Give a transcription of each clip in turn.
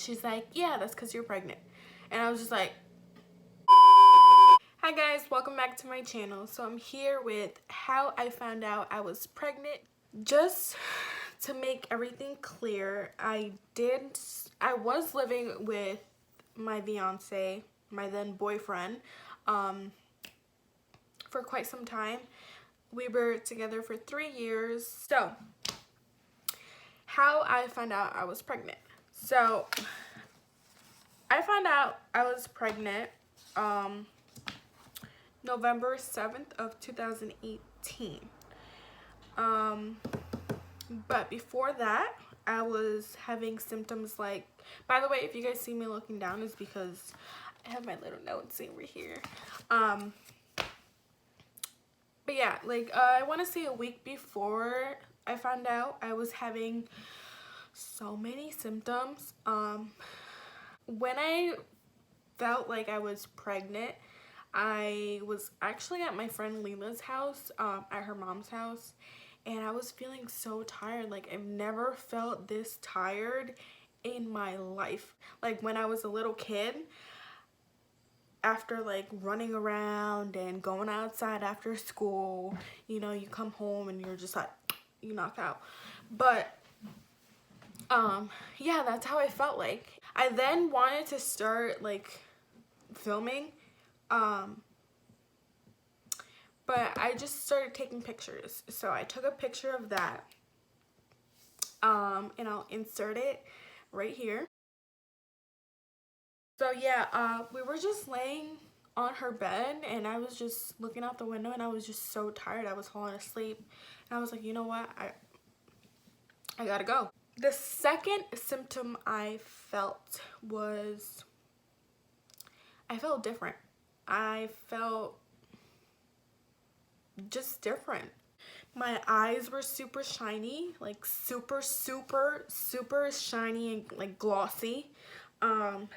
She's like, yeah, that's because you're pregnant. And I was just like, hi guys, welcome back to my channel. So I'm here with how I found out I was pregnant. Just to make everything clear, I was living with my fiance, my then boyfriend, for quite some time. We were together for 3 years. So how I found out I was pregnant. So I found out I was pregnant November 7th of 2018. But before that, I was having symptoms like, by the way, if you guys see me looking down, it's because I have my little notes over here. But yeah, like I want to say a week before I found out, I was having so many symptoms. When I felt like I was pregnant, I was actually at my friend Leela's house, at her mom's house, and I was feeling so tired. Like, I've never felt this tired in my life. Like, when I was a little kid, after like running around and going outside after school, you know, you come home and you're just like, you knock out. But yeah, that's how I felt like. I then wanted to start like filming, but I just started taking pictures. So I took a picture of that, and I'll insert it right here. So yeah, we were just laying on her bed and I was just looking out the window and I was just so tired. I was falling asleep and I was like, you know what, I gotta go. The second symptom I felt was, I felt different. I felt just different. My eyes were super shiny, like super shiny and like glossy. And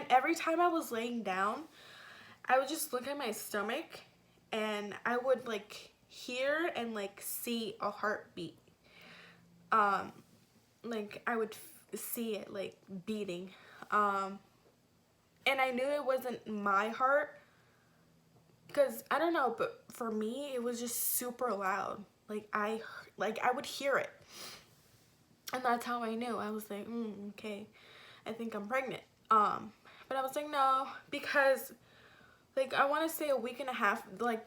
every time I was laying down, I would just look at my stomach and I would like hear and like see a heartbeat. Like I would see it like beating. And I knew it wasn't my heart because I don't know, but for me it was just super loud. Like I would hear it. And that's how I knew. I was like, okay, I think I'm pregnant. But I was like, no, because like I want to say a week and a half, like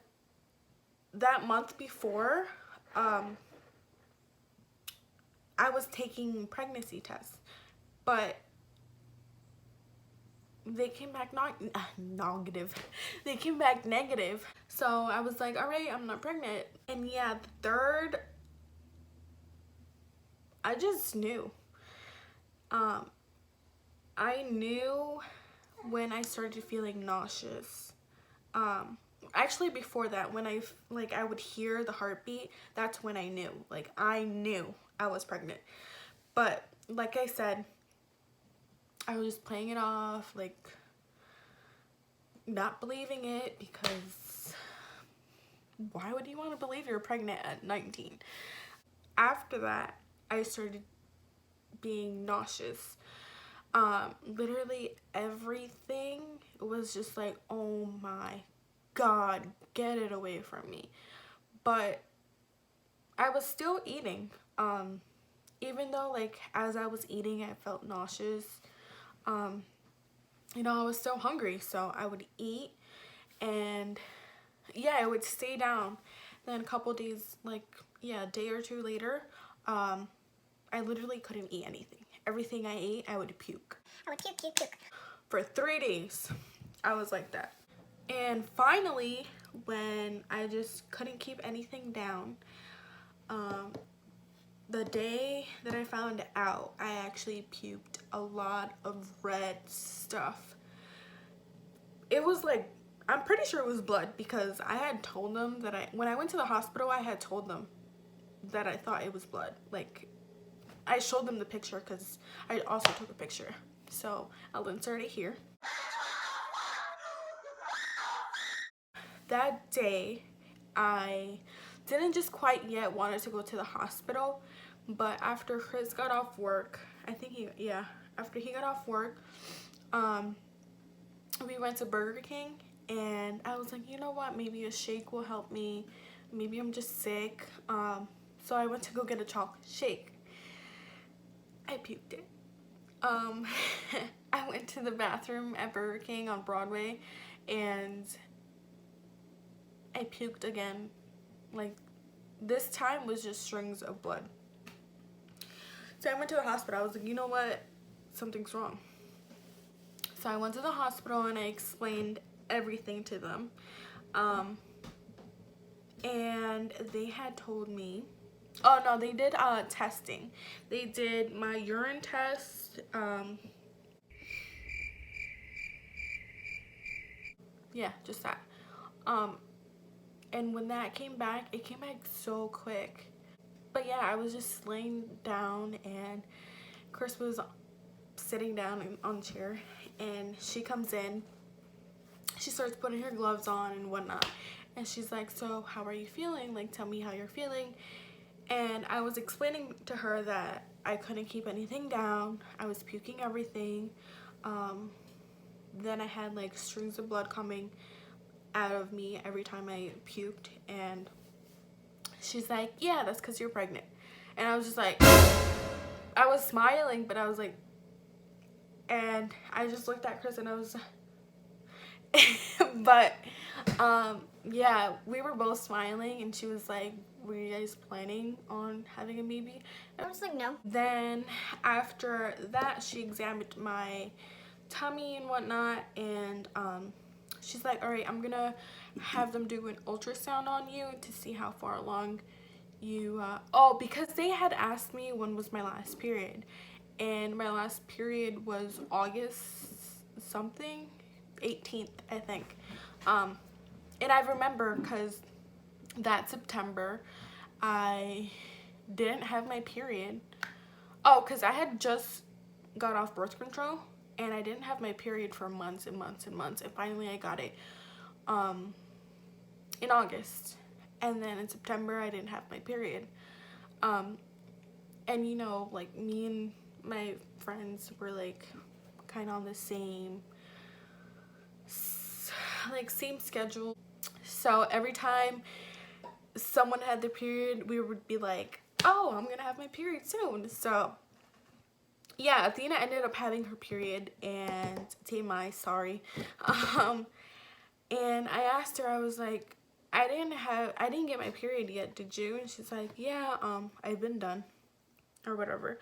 that month before, I was taking pregnancy tests, but they came back negative. They came back negative. So I was like, all right, I'm not pregnant. And yeah, the third, I just knew. I knew when I started feeling nauseous. Actually before that, when I would hear the heartbeat, that's when I knew. Like I knew I was pregnant. But like I said, I was just playing it off, like not believing it, because why would you want to believe you're pregnant at 19? After that, I started being nauseous. Literally everything was just like, oh my God, get it away from me. But I was still eating. Even though like as I was eating I felt nauseous, you know, I was still hungry, so I would eat and yeah, I would stay down. Then a couple days, like yeah, a day or two later, I literally couldn't eat anything. Everything I ate, I would puke. I would puke. For 3 days, I was like that. And finally, when I just couldn't keep anything down, the day that I found out, I actually puked a lot of red stuff. It was like, I'm pretty sure it was blood, because I had told them that when I went to the hospital, I had told them that I thought it was blood. Like, I showed them the picture because I also took a picture. So I'll insert it here. That day, I didn't just quite yet wanted to go to the hospital, but after Chris got off work I think yeah, after he got off work, we went to Burger King, and I was like, you know what, maybe a shake will help me, maybe I'm just sick. So I went to go get a chocolate shake. I puked it. I went to the bathroom at Burger King on Broadway, and I puked again. Like, this time was just strings of blood. So I went to the hospital. I was like, you know what, something's wrong. So I went to the hospital and I explained everything to them. And they had told me, oh no, they did testing. They did my urine test, yeah, just that. And when that came back, it came back so quick. But yeah, I was just laying down, and Chris was sitting down on the chair, and she comes in. She starts putting her gloves on and whatnot, and she's like, so how are you feeling? Like, tell me how you're feeling. And I was explaining to her that I couldn't keep anything down. I was puking everything. Then I had like strings of blood coming out of me every time I puked, and she's like, yeah, that's because you're pregnant. And I was just like, I was smiling, but I was like, and I just looked at Chris and I was but yeah, we were both smiling, and she was like, were you guys planning on having a baby? I was like, no. Then after that, she examined my tummy and whatnot, and she's like, all right, I'm gonna have them do an ultrasound on you to see how far along you oh, because they had asked me when was my last period, and my last period was August something, 18th, I think. And I remember because that September I didn't have my period. Oh, because I had just got off birth control, and I didn't have my period for months and months and months, and finally I got it in August, and then in September I didn't have my period. And you know, like, me and my friends were like kind of on the same schedule, so every time someone had their period, we would be like, oh, I'm gonna have my period soon. So yeah, Athena ended up having her period, and TMI, sorry. And I asked her, I was like, I didn't get my period yet, did you? And she's like, yeah, I've been done, or whatever.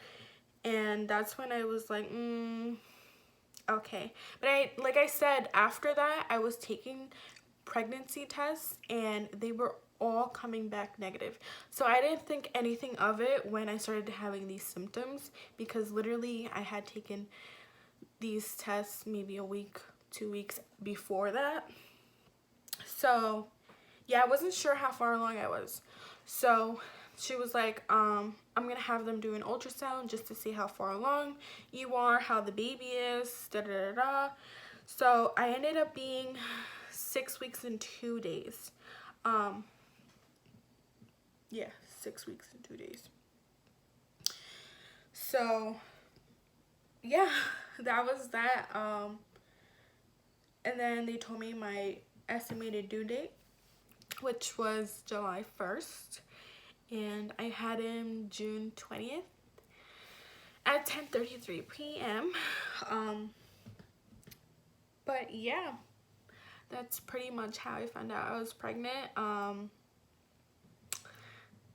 And that's when I was like, okay. But like I said, after that, I was taking pregnancy tests, and they were all coming back negative. So I didn't think anything of it when I started having these symptoms, because literally I had taken these tests maybe a week, 2 weeks before that. So yeah, I wasn't sure how far along I was. So she was like, I'm gonna have them do an ultrasound just to see how far along you are, how the baby is, da da da da. So I ended up being 6 weeks and 2 days. Yeah, 6 weeks and 2 days. So yeah, that was that. And then they told me my estimated due date, which was July 1st, and I had him June 20th at 10:33 p.m. But yeah, that's pretty much how I found out I was pregnant.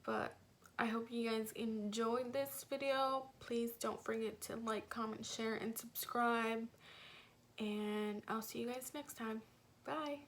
But I hope you guys enjoyed this video. Please don't forget to like, comment, share, and subscribe. And I'll see you guys next time. Bye.